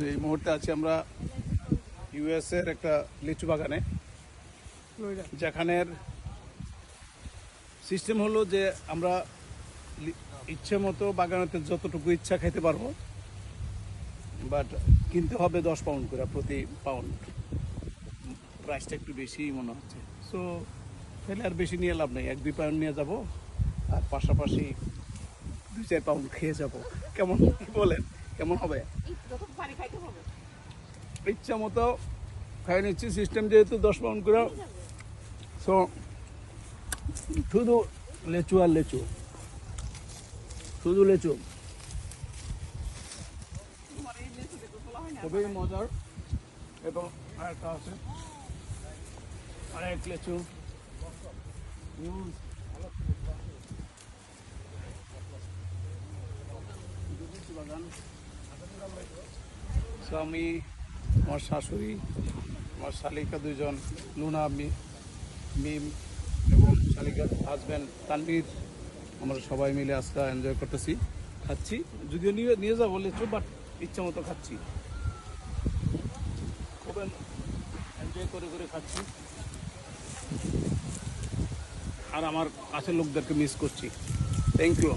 তো এই মুহূর্তে আছি আমরা ইউএসএর একটা লিচু বাগানে, যেখানের সিস্টেম হলো যে আমরা ইচ্ছে মতো বাগানেতে যতটুকু ইচ্ছা খেতে পারবো, বাট কিনতে হবে 10 পাউন্ড করে প্রতি পাউন্ড। প্রাইসটা একটু বেশি মনে হচ্ছে, সো তাহলে আর বেশি নিয়ে লাভ নেই, 1-2 পাউন্ড নিয়ে যাব আর পাশাপাশি 2-4 পাউন্ড খেয়ে যাব। কেমন, কি বলেন, কেমন হবে? ইচ্ছা মতো খাই নিচ্ছি, সিস্টেম যেহেতু 10 পাউন্ড করে, সো শুধু লেচু আর লেচু, শুধু লেচু। খুবই মজার। এবং আরেকটা আছে, আরেক লেচু। বাগান। সো আমি, আমার শাশুড়ি, আমার শালিকা দুজন, লুনা, মিম এবং শালিকার হাজব্যান্ড তানভীর, আমরা সবাই মিলে আজকে এনজয় করতেছি, খাচ্ছি। যদিও নিয়ে যাবো লেচু, বাট ইচ্ছা মতো খাচ্ছি, খুব এনজয় করে করে খাচ্ছি। আর আমার কাছের লোকদেরকে মিস করছি। Thank you.